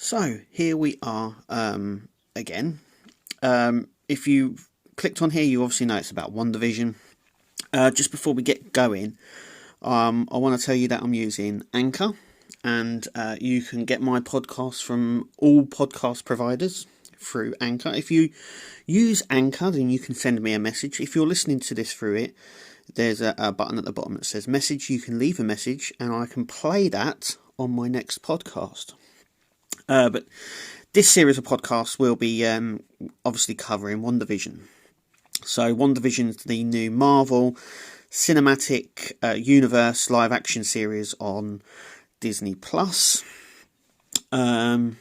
So here we are again. If you clicked on here, you obviously know it's about Wondervision. Just before we get going, I want to tell you that I'm using Anchor, and you can get my podcast from all podcast providers through Anchor. If you use Anchor, then you can send me a message. If you're listening to this through it, there's a button at the bottom that says message. You can leave a message and I can play that on my next podcast. But this series of podcasts will be obviously covering Wondervision. So Wondervision is the new Marvel Cinematic Universe live action series on Disney Plus. My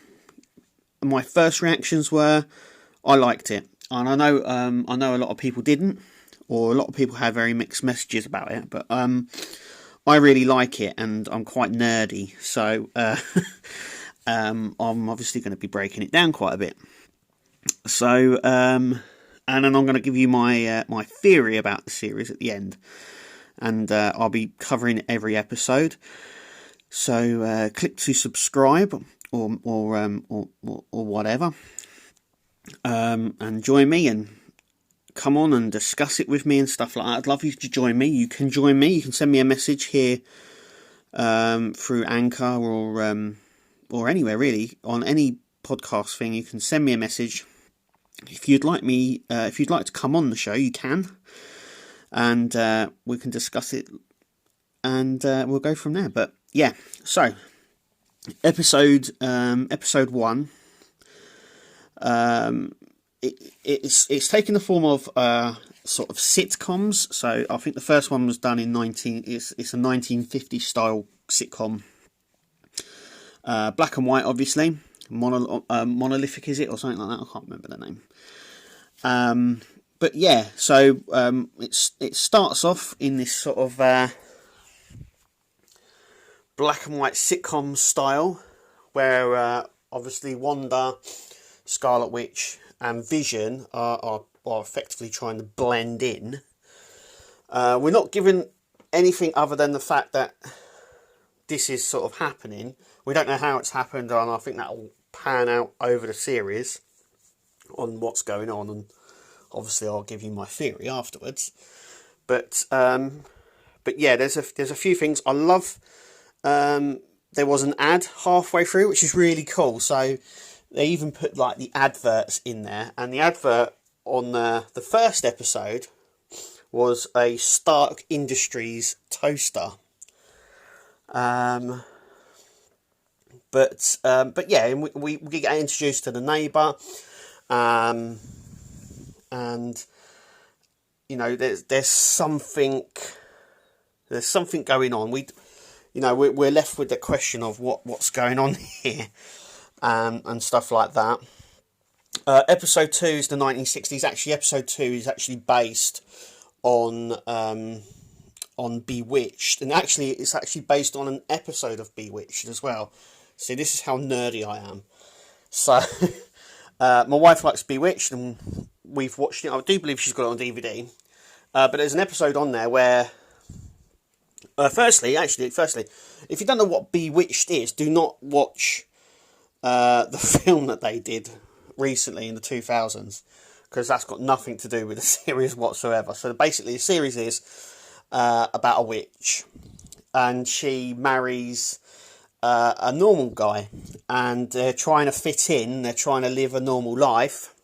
first reactions were, I liked it, and I know a lot of people didn't, or a lot of people had very mixed messages about it. But I really like it, and I'm quite nerdy, so I'm obviously going to be breaking it down quite a bit. So, and then I'm going to give you my my theory about the series at the end, and I'll be covering every episode. So click to subscribe or whatever, and join me and come on and discuss it with me and stuff like that. I'd love you to join me. You can join me. You can send me a message here through Anchor or anywhere really, on any podcast thing. You can send me a message. If you'd like to come on the show, you can, and we can discuss it, and we'll go from there. But yeah, so episode 1, it's taken the form of sort of sitcoms. So I think the first one was done in it's a 1950 style sitcom, black and white, obviously. Monolithic, is it, or something like that? I can't remember the name. But yeah, so it starts off in this sort of black and white sitcom style, where obviously Wanda, Scarlet Witch, and Vision are effectively trying to blend in. We're not given anything other than the fact that this is sort of happening. We don't know how it's happened, and I think that will pan out over the series on what's going on, and obviously I'll give you my theory afterwards. But yeah, there's a few things I love. There was an ad halfway through, which is really cool. So they even put like the adverts in there, and the advert on the first episode was a Stark Industries toaster. But yeah, we get introduced to the neighbour, and you know there's something going on. We're left with the question of what's going on here, and stuff like that. Episode 2 is the 1960s. Actually, episode 2 is actually based on Bewitched, and actually it's actually based on an episode of Bewitched as well. See, this is how nerdy I am. So my wife likes Bewitched, and we've watched it. I do believe she's got it on DVD. But there's an episode on there where firstly, if you don't know what Bewitched is, do not watch the film that they did recently in the 2000s, because that's got nothing to do with the series whatsoever. So basically the series is about a witch, and she marries a normal guy, and they're trying to fit in, they're trying to live a normal life.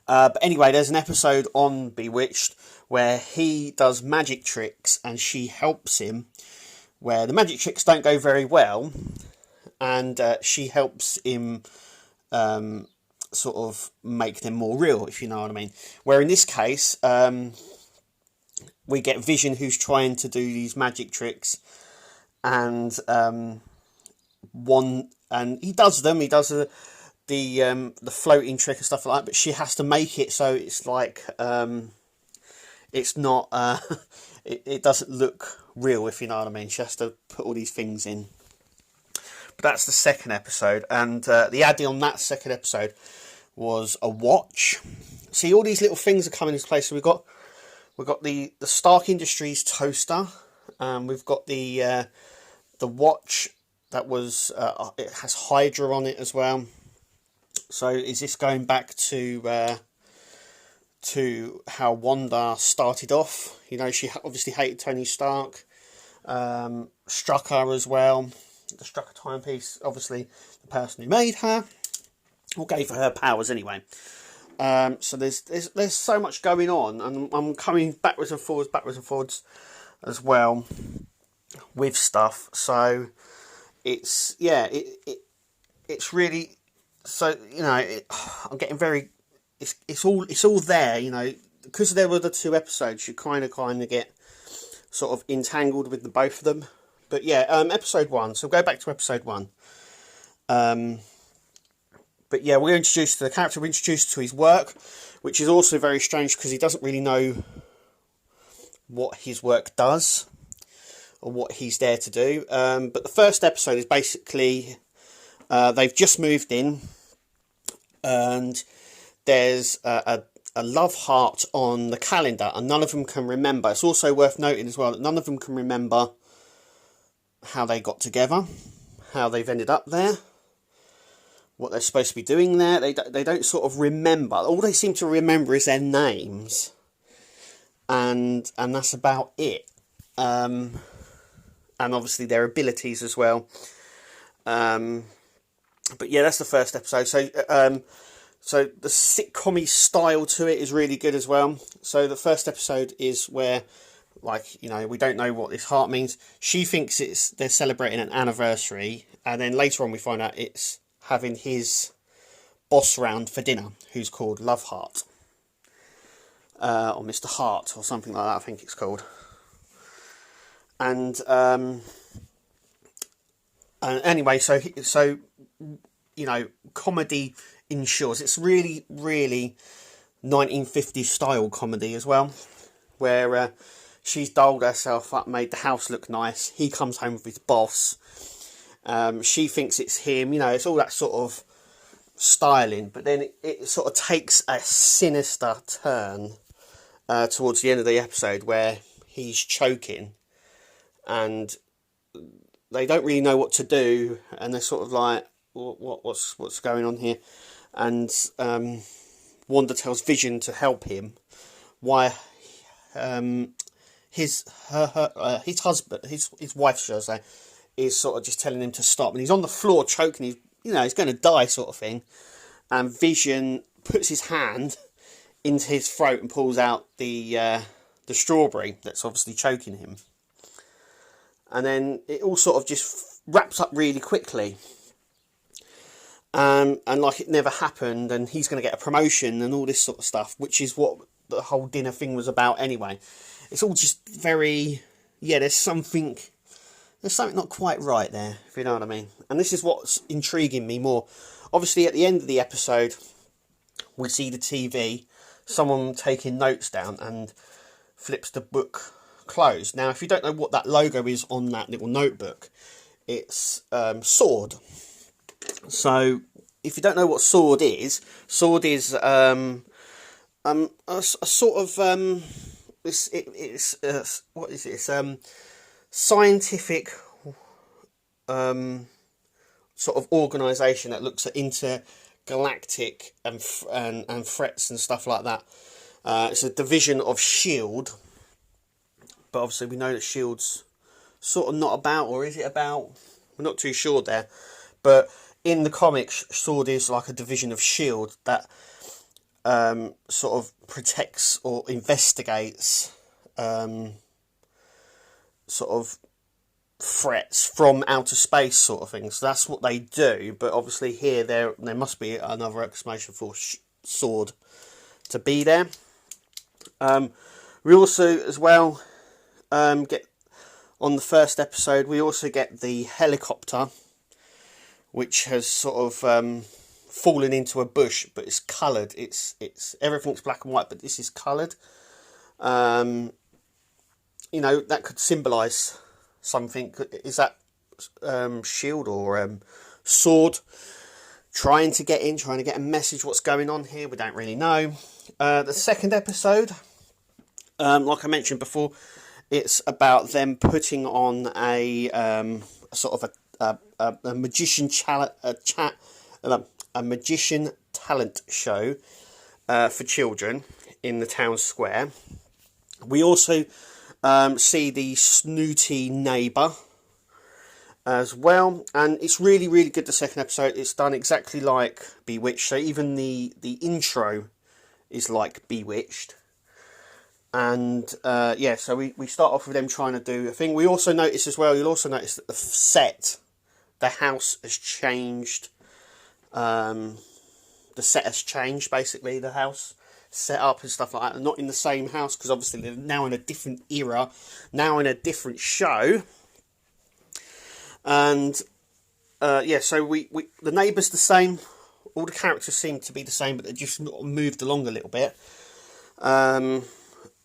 But anyway, there's an episode on Bewitched where he does magic tricks and she helps him, where the magic tricks don't go very well, and she helps him sort of make them more real, if you know what I mean. Where in this case, we get Vision, who's trying to do these magic tricks, and he does them. He does the floating trick and stuff like that, but she has to make it so it's like it's not it doesn't look real, if you know what I mean. She has to put all these things in. But that's the second episode, and the ad on that second episode was a watch. See, all these little things are coming into place. So we've got the Stark Industries toaster, we've got the watch it has Hydra on it as well. So is this going back to how Wanda started off? You know, she obviously hated Tony Stark. Struck her as well. The Strucker timepiece, obviously the person who made her, or gave her powers anyway. So there's so much going on, and I'm coming backwards and forwards as well with stuff. So it's it's really, so you know, I'm getting very, it's all there, you know, because there were the 2 episodes. You kind of get sort of entangled with the both of them. But yeah, episode 1. So we'll go back to episode 1. But yeah, we're introduced to the character, we're introduced to his work, which is also very strange because he doesn't really know what his work does or what he's there to do. But the first episode is basically, they've just moved in, and there's a love heart on the calendar, and none of them can remember. It's also worth noting as well that none of them can remember how they got together, how they've ended up there, what they're supposed to be doing there. They don't sort of remember. All they seem to remember is their names, and that's about it. And obviously their abilities as well. But yeah, that's the first episode. So the sitcom-y style to it is really good as well. So the first episode is where, like, you know, we don't know what this heart means. She thinks they're celebrating an anniversary, and then later on we find out it's having his boss round for dinner, who's called Love Heart, or Mr. Heart, or something like that, I think it's called. And anyway, so you know, comedy ensures it's really 1950s style comedy as well, where she's dolled herself up, made the house look nice. He comes home with his boss. She thinks it's him. You know, it's all that sort of styling. But then it sort of takes a sinister turn towards the end of the episode, where he's choking, and they don't really know what to do, and they're sort of like, what's going on here? And Wanda tells Vision to help him. Why? His husband, his wife, shall I say, is sort of just telling him to stop, and he's on the floor choking. He's going to die, sort of thing. And Vision puts his hand into his throat and pulls out the strawberry that's obviously choking him. And then it all sort of just wraps up really quickly. And like it never happened, and he's going to get a promotion and all this sort of stuff, which is what the whole dinner thing was about anyway. It's all just very, there's something not quite right there, if you know what I mean. And this is what's intriguing me more. Obviously, at the end of the episode, we see the TV, someone taking notes down, and flips the book closed. Now, if you don't know what that logo is on that little notebook, it's sword. So, if you don't know what sword is a sort of it's what is it? It's scientific sort of organisation that looks at intergalactic and threats and stuff like that. It's a division of SHIELD, but obviously we know that SHIELD's sort of not about, or is it about? We're not too sure there, but in the comics, SWORD is like a division of SHIELD that sort of protects or investigates sort of threats from outer space, sort of thing. So that's what they do. But obviously here there must be another exclamation for sword to be there. We also as well get on the first episode. We also get the helicopter, which has sort of fallen into a bush, but it's coloured. It's everything's black and white, but this is coloured. You know, that could symbolise something. Is that SHIELD or sword trying to get a message? What's going on here? We don't really know. The second episode, like I mentioned before, it's about them putting on a sort of a magician a magician talent show for children in the town square. We also see the snooty neighbour as well, and it's really, really good. The second episode, it's done exactly like Bewitched, so even the intro is like Bewitched. And yeah, so we start off with them trying to do a thing. We also notice as well, you'll also notice that the house has changed. The set has changed, basically, the house set up and stuff like that. They're not in the same house, because obviously they're now in a different era, now in a different show. And yeah, so the neighbour's the same. All the characters seem to be the same, but they just moved along a little bit.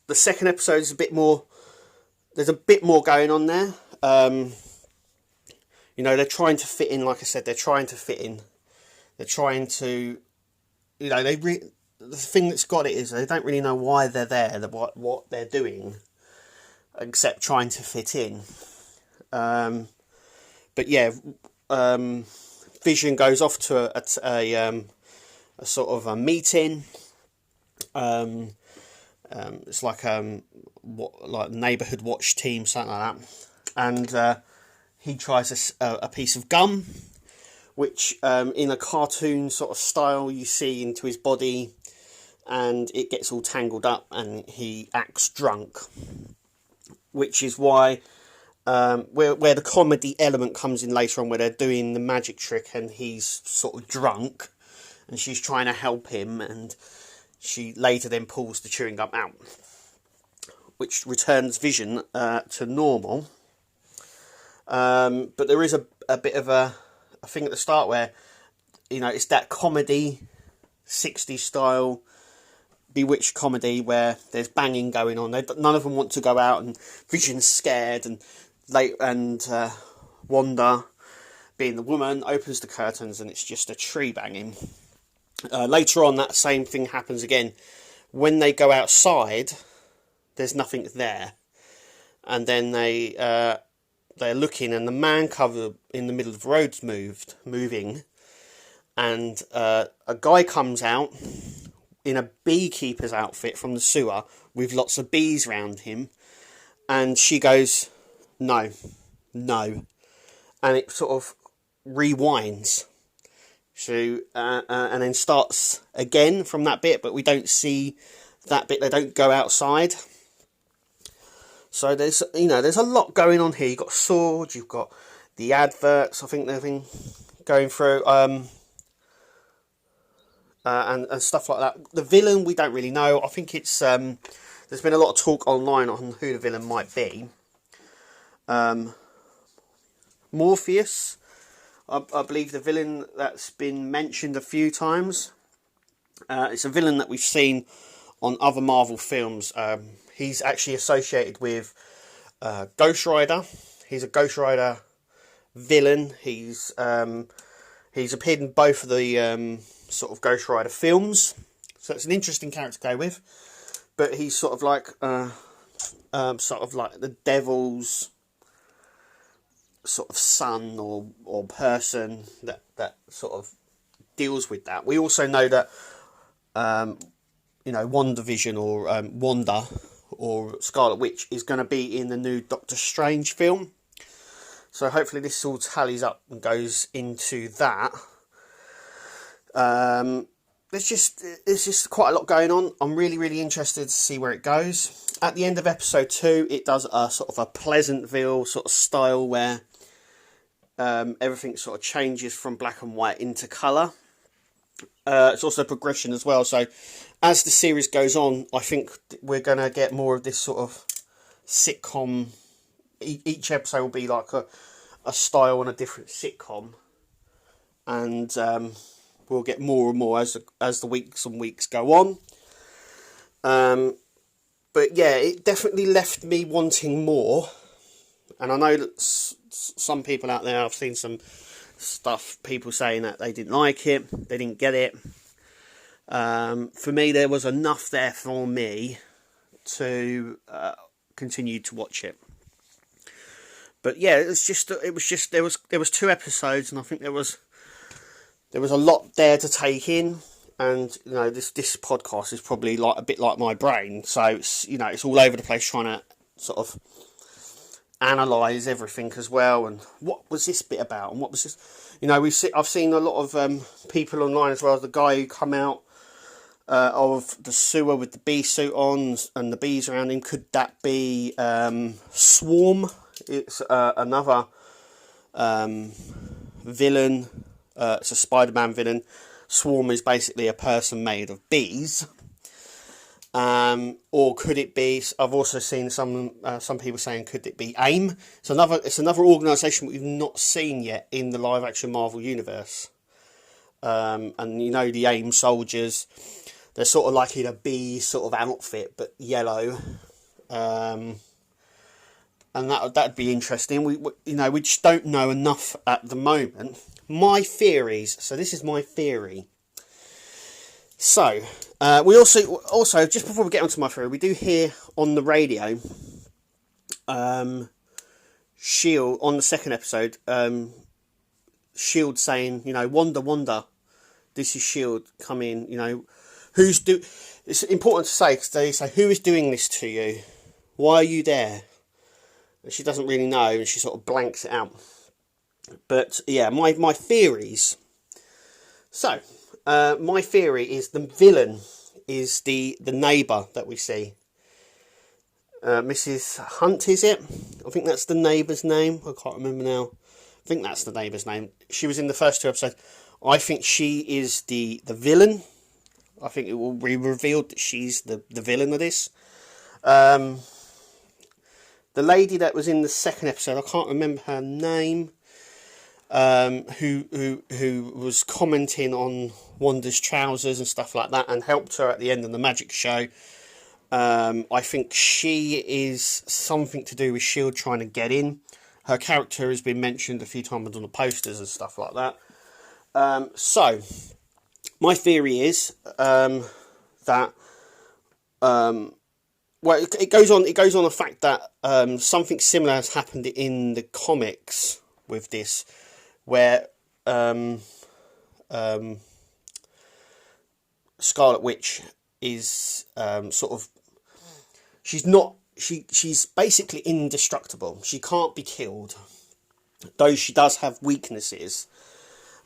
The second episode is a bit more. There's a bit more going on there. You know, they're trying to fit in. Like I said, they're trying to fit in. They're trying to, you know, the thing that's got it is they don't really know why they're there, what they're doing, except trying to fit in. But yeah, Vision goes off to a sort of a meeting. It's like like neighbourhood watch team, something like that, and he tries a piece of gum, which in a cartoon sort of style you see into his body, and it gets all tangled up, and he acts drunk, which is why where the comedy element comes in later on, where they're doing the magic trick and he's sort of drunk, and she's trying to help him, and she later then pulls the chewing gum out, which returns Vision to normal. But there is a bit of a thing at the start where, you know, it's that comedy, 60s style, Bewitched comedy, where there's banging going on. None of them want to go out, and Vision's scared, and Wanda, being the woman, opens the curtains, and it's just a tree banging. Later on, that same thing happens again. When they go outside, there's nothing there, and then they're looking, and the man cover in the middle of the road's moving, and a guy comes out in a beekeeper's outfit from the sewer with lots of bees around him, and she goes, no, and it sort of rewinds. So, and then starts again from that bit, but we don't see that bit. They don't go outside. So there's a lot going on here. You've got swords, you've got the adverts, I think they've been going through, and stuff like that. The villain, we don't really know. I think it's, there's been a lot of talk online on who the villain might be. Morpheus, I believe the villain that's been mentioned a few times. It's a villain that we've seen on other Marvel films. He's actually associated with Ghost Rider. He's a Ghost Rider villain. He's appeared in both of the sort of Ghost Rider films. So it's an interesting character to go with. But he's sort of like the devil's sort of son or person that sort of deals with that. We also know that Wondervision or Wanda or Scarlet Witch is going to be in the new Doctor Strange film. So hopefully this all tallies up and goes into that. There's just quite a lot going on. I'm really, really interested to see where it goes. At the end of episode 2, it does a sort of a Pleasantville sort of style where everything sort of changes from black and white into colour. It's also progression as well. So as the series goes on, I think we're going to get more of this sort of sitcom. Each episode will be like a style and a different sitcom. And we'll get more and more as the weeks and weeks go on. But yeah, it definitely left me wanting more. And I know that some people out there, I've seen some stuff, people saying that they didn't like it, they didn't get it. For me, there was enough there for me to continue to watch it. But yeah, there was 2 episodes, and I think there was a lot there to take in. And this podcast is probably like a bit like my brain, so it's all over the place trying to sort of analyse everything as well. And what was this bit about? And what was this? I've seen a lot of people online as well. The guy who come out of the sewer with the bee suit on and the bees around him. Could that be Swarm? It's another villain. It's a Spider-Man villain. Swarm is basically a person made of bees. Or could it be? I've also seen some people saying, could it be AIM? It's another organisation we've not seen yet in the live action Marvel universe. And the AIM soldiers, they're sort of like in a bee sort of outfit, but yellow. And that'd be interesting. We just don't know enough at the moment. My theories. So this is my theory. So we also just before we get onto my theory, we do hear on the radio, Shield on the second episode, Shield saying, Wanda, this is Shield, come in. It's important to say, because they say, who is doing this to you? Why are you there? And she doesn't really know, and she sort of blanks it out. But yeah, my theories. So, my theory is the villain is the neighbour that we see. Mrs. Hunt, is it? I think that's the neighbour's name. I can't remember now. I think that's the neighbour's name. She was in the first 2 episodes. I think she is the villain. I think it will be revealed that she's the villain of this. The lady that was in the second episode, I can't remember her name. Who was commenting on Wanda's trousers and stuff like that, and helped her at the end of the magic show. I think she is something to do with S.H.I.E.L.D. trying to get in. Her character has been mentioned a few times on the posters and stuff like that. So my theory is that it goes on the fact that something similar has happened in the comics with this, where Scarlet Witch is she's basically indestructible. She can't be killed, though she does have weaknesses.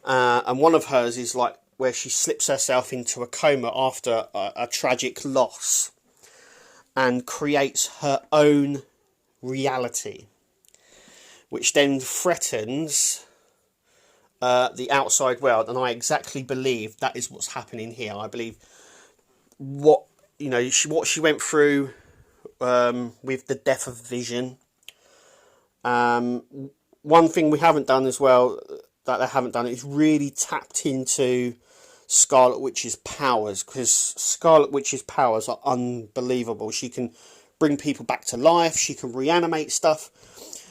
And one of hers is like where she slips herself into a coma after a tragic loss and creates her own reality, which then threatens the outside world. And I exactly believe that is what's happening here. I believe what she went through with the death of Vision. One thing we haven't done as well, that they haven't done, is really tapped into Scarlet Witch's powers, because Scarlet Witch's powers are unbelievable. She can bring people back to life. She can reanimate stuff.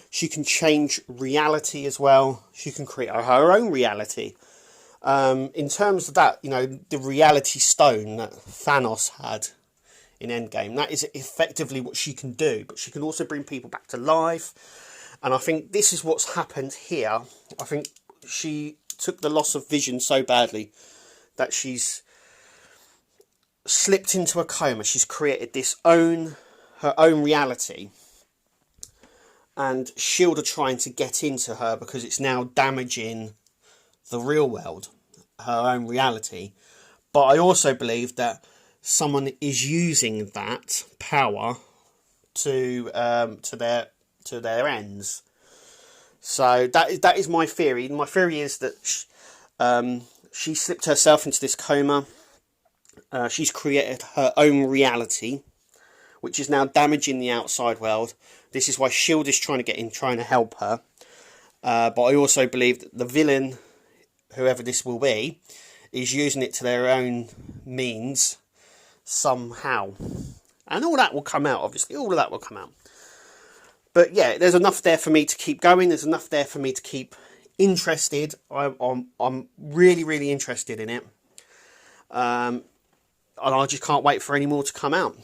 She can change reality as well. She can create her own reality. In terms of that, the reality stone that Thanos had in Endgame, that is effectively what she can do. But she can also bring people back to life. And I think this is what's happened here. I think she took the loss of Vision so badly that she's slipped into a coma. She's created her own reality. And S.H.I.E.L.D. are trying to get into her because it's now damaging the real world, her own reality. But I also believe that someone is using that power to their ends. So that is my theory. My theory is that she slipped herself into this coma. She's created her own reality, which is now damaging the outside world. This is why S.H.I.E.L.D. is trying to get in, trying to help her. But I also believe that the villain, whoever this will be, is using it to their own means somehow. And all that will come out, obviously. All of that will come out. But yeah, there's enough there for me to keep going. There's enough there for me to keep interested. I'm really, really interested in it. And I just can't wait for any more to come out.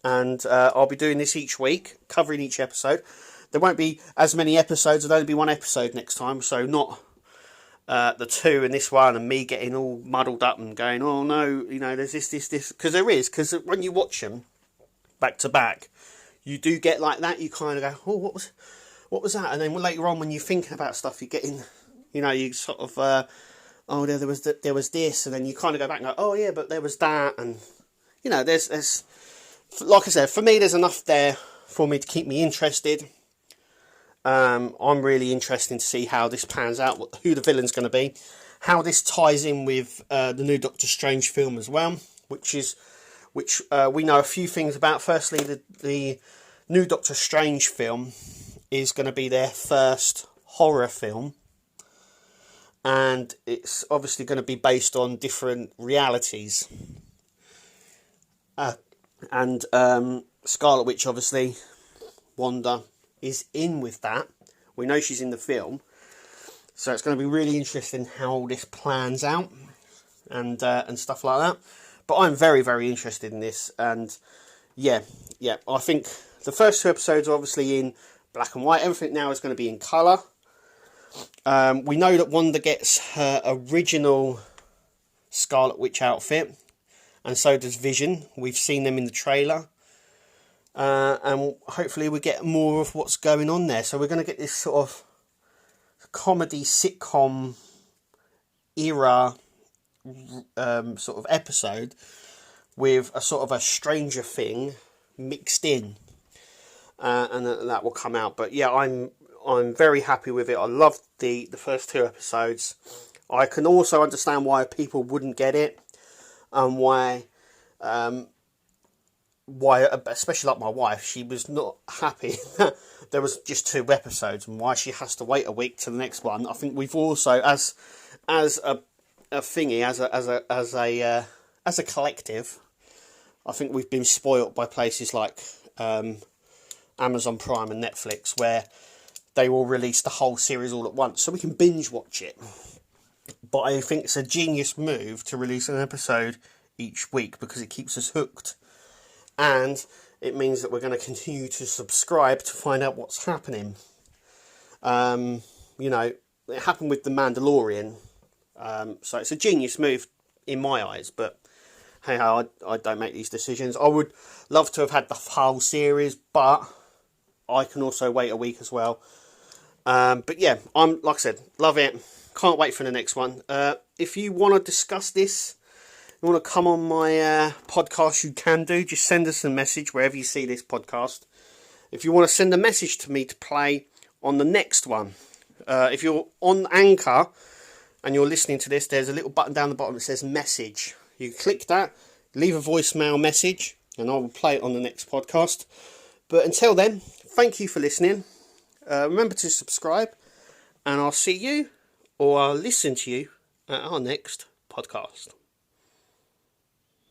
And I'll be doing this each week, covering each episode. there won't be as many episodes. There'll only be one episode next time, so not the two in this one, and me getting all muddled up and going, oh no, there's this, because there is, because when you watch them back to back, you do get like that. You kind of go, oh, what was that? And then later on, when you're thinking about stuff, you're getting, you sort of, oh, there was this, and then you kind of go back and go, oh yeah, but there was that, and there's like I said, for me, there's enough there for me to keep me interested. I'm really interested to see how this pans out, who the villain's going to be, how this ties in with the new Doctor Strange film as well, which we know a few things about. Firstly, the new Doctor Strange film is going to be their first horror film, and it's obviously going to be based on different realities. And Scarlet Witch, obviously, Wanda is in with that. We know she's in the film, so it's going to be really interesting how this plans out and stuff like that. But I'm very, very interested in this, and yeah, I think the first two episodes are obviously in black and white. Everything now is going to be in colour. We know that Wanda gets her original Scarlet Witch outfit, and so does Vision. We've seen them in the trailer. And hopefully we get more of what's going on there. So we're going to get this sort of comedy sitcom era sort of episode with a sort of a Stranger Thing mixed in, and that will come out. But yeah, I'm very happy with it. I loved the first two episodes. I can also understand why people wouldn't get it, and why, especially like my wife, she was not happy that there was just two episodes, and why she has to wait a week to the next one. I think we've also, as a thingy, as a collective, I think we've been spoilt by places like Amazon Prime and Netflix, where they will release the whole series all at once, so we can binge watch it. But I think it's a genius move to release an episode each week, because it keeps us hooked. And it means that we're going to continue to subscribe to find out what's happening. It happened with The Mandalorian. So it's a genius move in my eyes. But hey, I don't make these decisions. I would love to have had the whole series, but I can also wait a week as well. But yeah, like I said, love it. Can't wait for the next one. If you want to discuss this, you want to come on my podcast, you can do. Just send us a message wherever you see this podcast. If you want to send a message to me to play on the next one, if you're on Anchor and you're listening to this, there's a little button down the bottom that says message. You click that, leave a voicemail message, and I will play it on the next podcast. But until then, thank you for listening. Remember to subscribe, and I'll see you, or I'll listen to you at our next podcast.